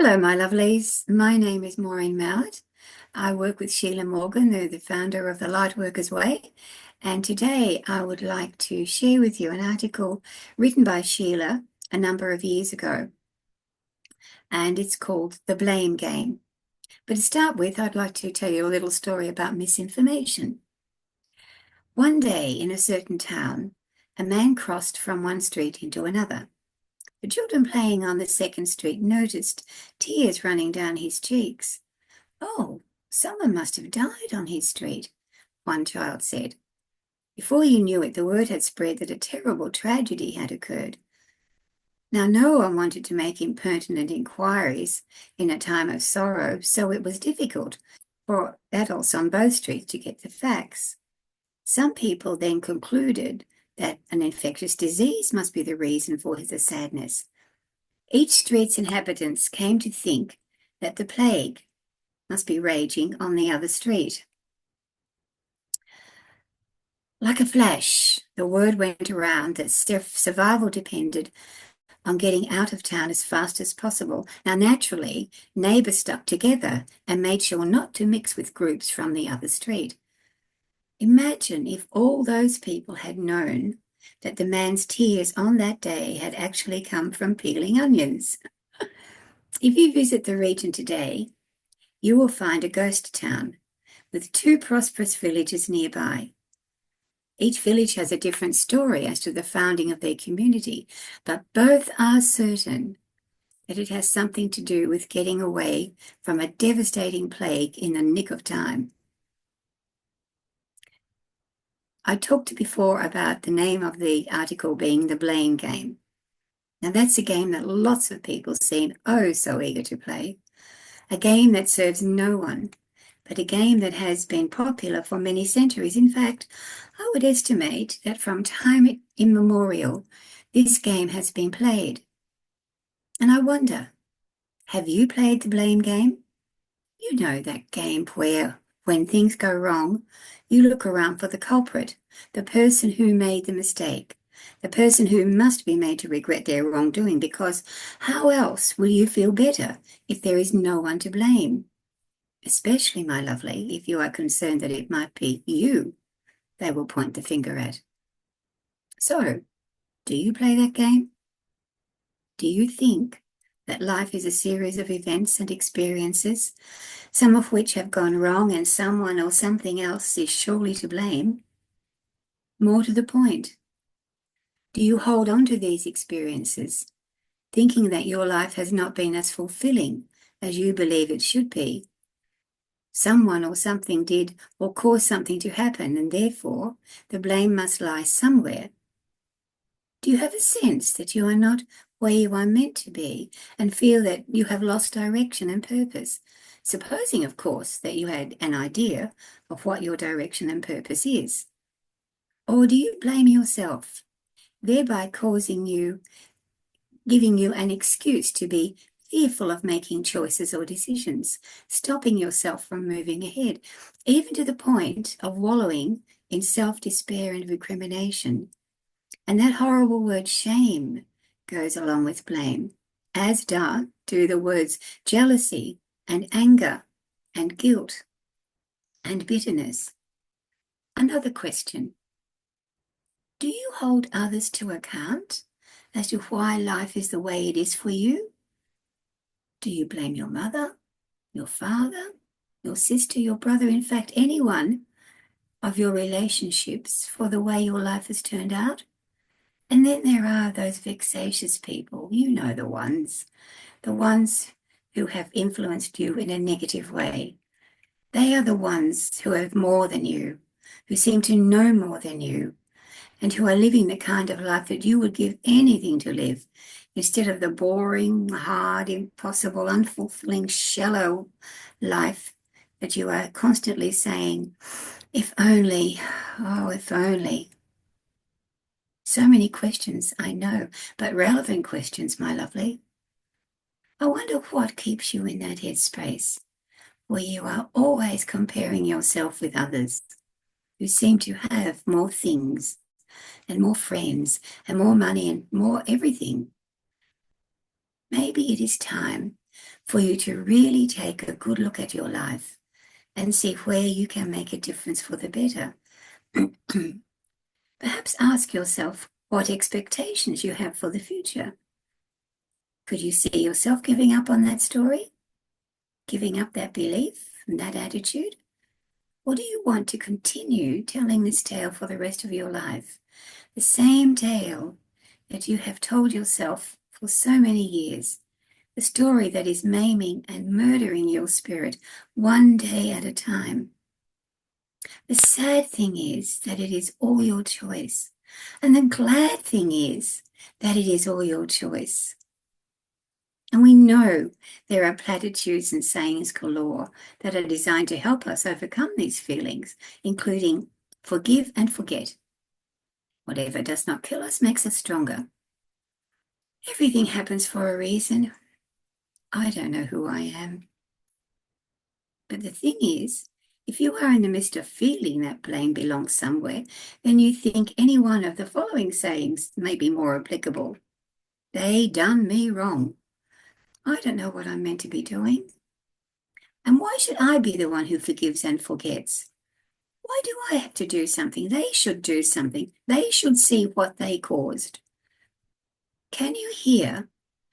Hello, my lovelies. My name is Maureen Mallett. I work with Sheila Morgan, the founder of the Lightworkers Way. And today I would like to share with you an article written by Sheila a number of years ago. And it's called The Blame Game. But to start with, I'd like to tell you a little story about misinformation. One day in a certain town, a man crossed from one street into another. The children playing on the second street noticed tears running down his cheeks. "Oh, someone must have died on his street," one child said. Before you knew it, the word had spread that a terrible tragedy had occurred. Now, no one wanted to make impertinent inquiries in a time of sorrow, so it was difficult for adults on both streets to get the facts. Some people then concluded that an infectious disease must be the reason for the sadness. Each street's inhabitants came to think that the plague must be raging on the other street. Like a flash, the word went around that survival depended on getting out of town as fast as possible. Now, naturally, neighbours stuck together and made sure not to mix with groups from the other street. Imagine if all those people had known that the man's tears on that day had actually come from peeling onions. If you visit the region today, you will find a ghost town with two prosperous villages nearby. Each village has a different story as to the founding of their community, but both are certain that it has something to do with getting away from a devastating plague in the nick of time. I talked before about the name of the article being The Blame Game. Now, that's a game that lots of people seem oh so eager to play, a game that serves no one, but a game that has been popular for many centuries. In fact, I would estimate that from time immemorial, this game has been played. And I wonder, have you played the blame game? You know that game where, when things go wrong, you look around for the culprit, the person who made the mistake, the person who must be made to regret their wrongdoing, because how else will you feel better if there is no one to blame? Especially, my lovely, if you are concerned that it might be you they will point the finger at. So, do you play that game? Do you think that life is a series of events and experiences, some of which have gone wrong and someone or something else is surely to blame? More to the point, do you hold on to these experiences, thinking that your life has not been as fulfilling as you believe it should be? Someone or something did or caused something to happen, and therefore the blame must lie somewhere. Do you have a sense that you are not where you are meant to be and feel that you have lost direction and purpose? Supposing, of course, that you had an idea of what your direction and purpose is. Or do you blame yourself, thereby giving you an excuse to be fearful of making choices or decisions, stopping yourself from moving ahead, even to the point of wallowing in self-despair and recrimination? And that horrible word shame goes along with blame, as do the words jealousy and anger and guilt and bitterness. Another question, do you hold others to account as to why life is the way it is for you? Do you blame your mother, your father, your sister, your brother, in fact, anyone of your relationships for the way your life has turned out? And then there are those vexatious people, you know the ones who have influenced you in a negative way. They are the ones who have more than you, who seem to know more than you, and who are living the kind of life that you would give anything to live, instead of the boring, hard, impossible, unfulfilling, shallow life that you are constantly saying, if only, oh, if only. So many questions, I know, but relevant questions, my lovely. I wonder what keeps you in that headspace where you are always comparing yourself with others who seem to have more things and more friends and more money and more everything. Maybe it is time for you to really take a good look at your life and see where you can make a difference for the better. Perhaps ask yourself what expectations you have for the future. Could you see yourself giving up on that story? Giving up that belief and that attitude? Or do you want to continue telling this tale for the rest of your life? The same tale that you have told yourself for so many years. The story that is maiming and murdering your spirit one day at a time. The sad thing is that it is all your choice. And the glad thing is that it is all your choice. And we know there are platitudes and sayings galore that are designed to help us overcome these feelings, including forgive and forget. Whatever does not kill us makes us stronger. Everything happens for a reason. I don't know who I am. But the thing is, if you are in the midst of feeling that blame belongs somewhere, then you think any one of the following sayings may be more applicable. They done me wrong. I don't know what I'm meant to be doing. And why should I be the one who forgives and forgets? Why do I have to do something? They should do something. They should see what they caused. Can you hear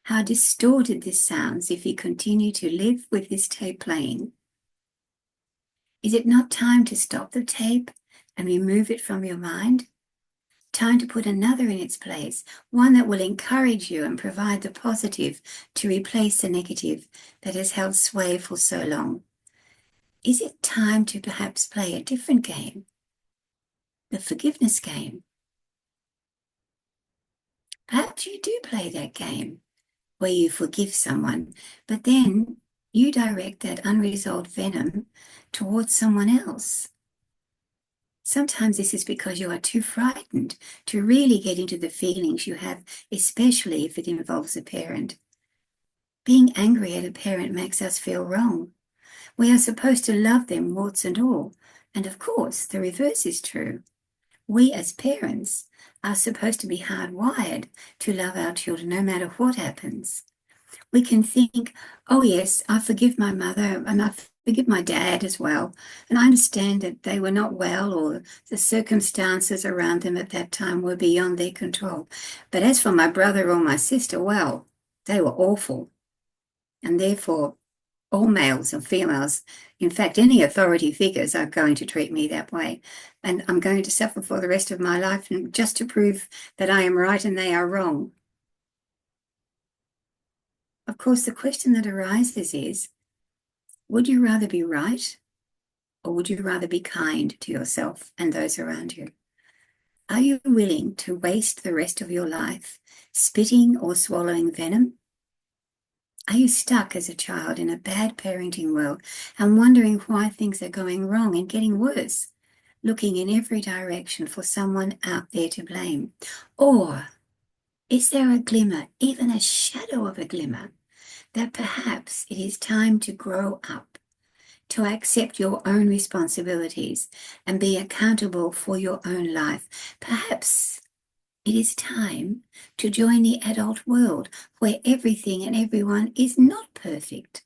how distorted this sounds if you continue to live with this tape playing? Is it not time to stop the tape and remove it from your mind? Time to put another in its place, one that will encourage you and provide the positive to replace the negative that has held sway for so long. Is it time to perhaps play a different game? The forgiveness game. Perhaps you do play that game where you forgive someone, but then you direct that unresolved venom towards someone else. Sometimes this is because you are too frightened to really get into the feelings you have, especially if it involves a parent. Being angry at a parent makes us feel wrong. We are supposed to love them, warts and all. And of course, the reverse is true. We as parents are supposed to be hardwired to love our children no matter what happens. We can think, oh yes, I forgive my mother and I forgive my dad as well. And I understand that they were not well or the circumstances around them at that time were beyond their control. But as for my brother or my sister, well, they were awful. And therefore, all males and females, in fact, any authority figures are going to treat me that way. And I'm going to suffer for the rest of my life just to prove that I am right and they are wrong. Of course, the question that arises is, would you rather be right or would you rather be kind to yourself and those around you? Are you willing to waste the rest of your life spitting or swallowing venom? Are you stuck as a child in a bad parenting world and wondering why things are going wrong and getting worse, looking in every direction for someone out there to blame? Or is there a glimmer, even a shadow of a glimmer, that perhaps it is time to grow up, to accept your own responsibilities and be accountable for your own life? Perhaps it is time to join the adult world where everything and everyone is not perfect.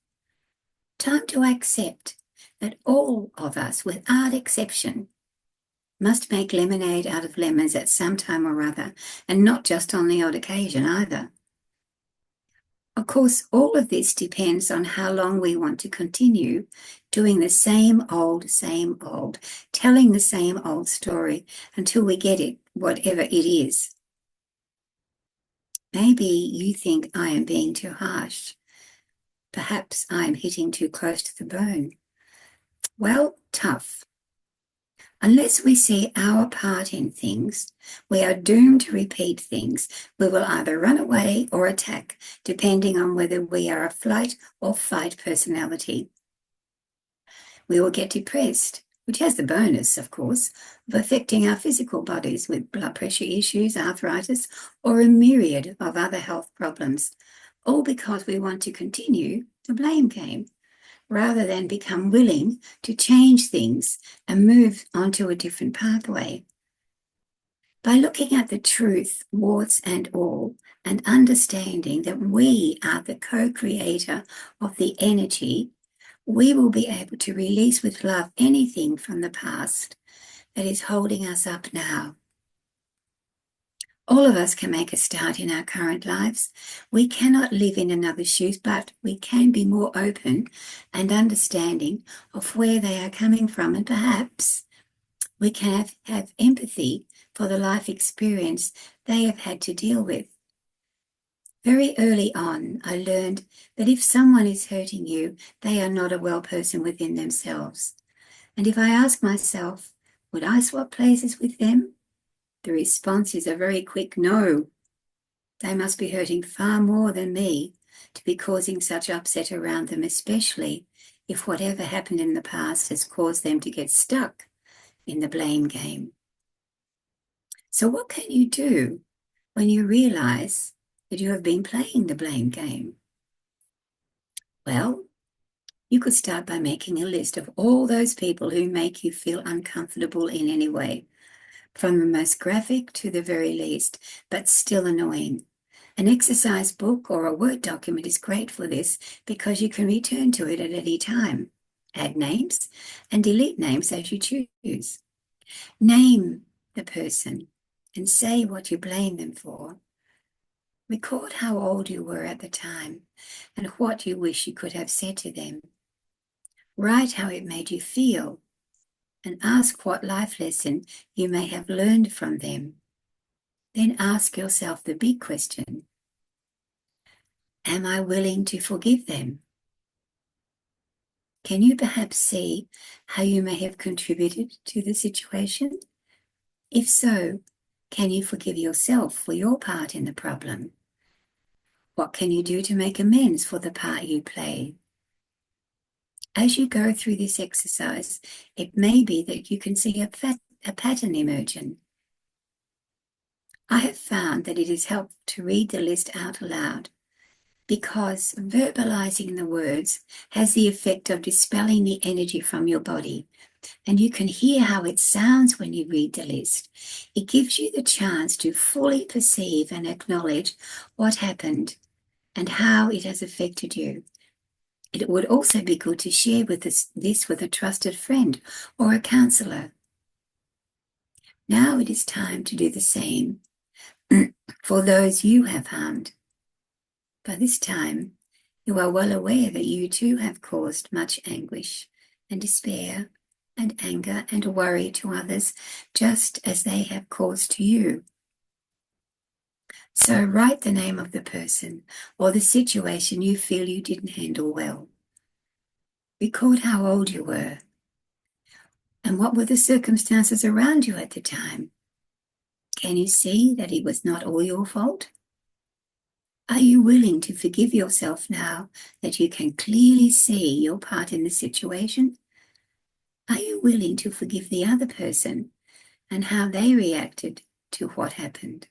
Time to accept that all of us, without exception, must make lemonade out of lemons at some time or other, and not just on the odd occasion either. Of course, all of this depends on how long we want to continue doing the same old, telling the same old story until we get it, whatever it is. Maybe you think I am being too harsh. Perhaps I am hitting too close to the bone. Well, tough. Unless we see our part in things, we are doomed to repeat things. We will either run away or attack, depending on whether we are a flight or fight personality. We will get depressed, which has the bonus, of course, of affecting our physical bodies with blood pressure issues, arthritis, or a myriad of other health problems, all because we want to continue the blame game, rather than become willing to change things and move onto a different pathway. By looking at the truth, warts and all, and understanding that we are the co-creator of the energy, we will be able to release with love anything from the past that is holding us up now. All of us can make a start in our current lives. We cannot live in another's shoes, but we can be more open and understanding of where they are coming from, and perhaps we can have empathy for the life experience they have had to deal with. Very early on, I learned that if someone is hurting you, they are not a well person within themselves. And if I ask myself, would I swap places with them? The response is a very quick no. They must be hurting far more than me to be causing such upset around them, especially if whatever happened in the past has caused them to get stuck in the blame game. So what can you do when you realize that you have been playing the blame game? Well, you could start by making a list of all those people who make you feel uncomfortable in any way, from the most graphic to the very least, but still annoying. An exercise book or a Word document is great for this because you can return to it at any time. Add names and delete names as you choose. Name the person and say what you blame them for. Record how old you were at the time and what you wish you could have said to them. Write how it made you feel and ask what life lesson you may have learned from them. Then ask yourself the big question: am I willing to forgive them? Can you perhaps see how you may have contributed to the situation? If so, can you forgive yourself for your part in the problem? What can you do to make amends for the part you played? As you go through this exercise, it may be that you can see a pattern emerging. I have found that it is helpful to read the list out aloud because verbalizing the words has the effect of dispelling the energy from your body, and you can hear how it sounds when you read the list. It gives you the chance to fully perceive and acknowledge what happened and how it has affected you. It would also be good to share this with a trusted friend or a counselor. Now it is time to do the same for those you have harmed. By this time, you are well aware that you too have caused much anguish and despair and anger and worry to others, just as they have caused to you. So write the name of the person or the situation you feel you didn't handle well. Record how old you were and what were the circumstances around you at the time. Can you see that it was not all your fault? Are you willing to forgive yourself now that you can clearly see your part in the situation? Are you willing to forgive the other person and how they reacted to what happened?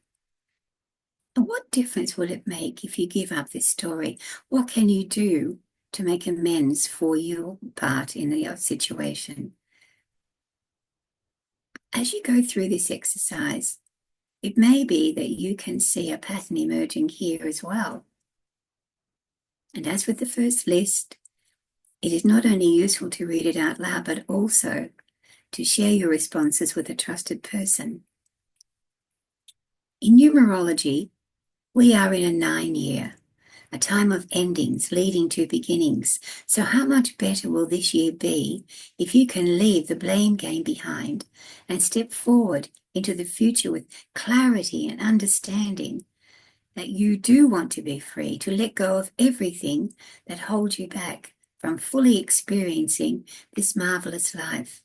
And what difference will it make if you give up this story? What can you do to make amends for your part in the situation? As you go through this exercise, it may be that you can see a pattern emerging here as well. And as with the first list, it is not only useful to read it out loud, but also to share your responses with a trusted person. In numerology, we are in a 9-year, a time of endings leading to beginnings. So how much better will this year be if you can leave the blame game behind and step forward into the future with clarity and understanding that you do want to be free, to let go of everything that holds you back from fully experiencing this marvelous life.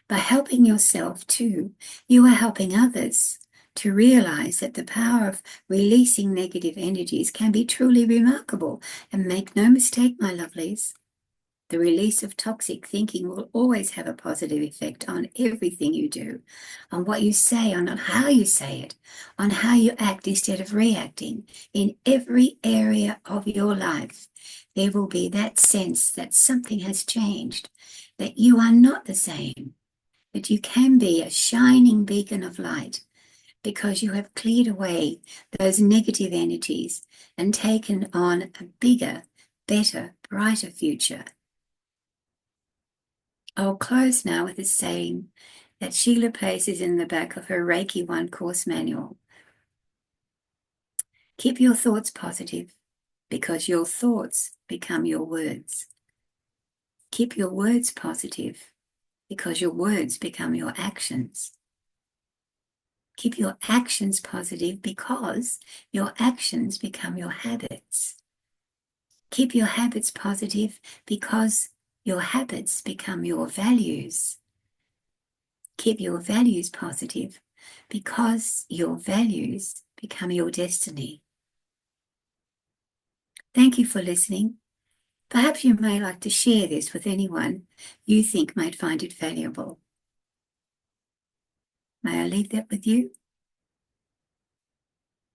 By helping yourself too, you are helping others to realize that the power of releasing negative energies can be truly remarkable. And make no mistake, my lovelies, the release of toxic thinking will always have a positive effect on everything you do, on what you say, on how you say it, on how you act instead of reacting. In every area of your life, there will be that sense that something has changed, that you are not the same, that you can be a shining beacon of light, because you have cleared away those negative energies and taken on a bigger, better, brighter future. I'll close now with a saying that Sheila places in the back of her Reiki 1 course manual. Keep your thoughts positive, because your thoughts become your words. Keep your words positive, because your words become your actions. Keep your actions positive, because your actions become your habits. Keep your habits positive, because your habits become your values. Keep your values positive, because your values become your destiny. Thank you for listening. Perhaps you may like to share this with anyone you think might find it valuable. May I leave that with you?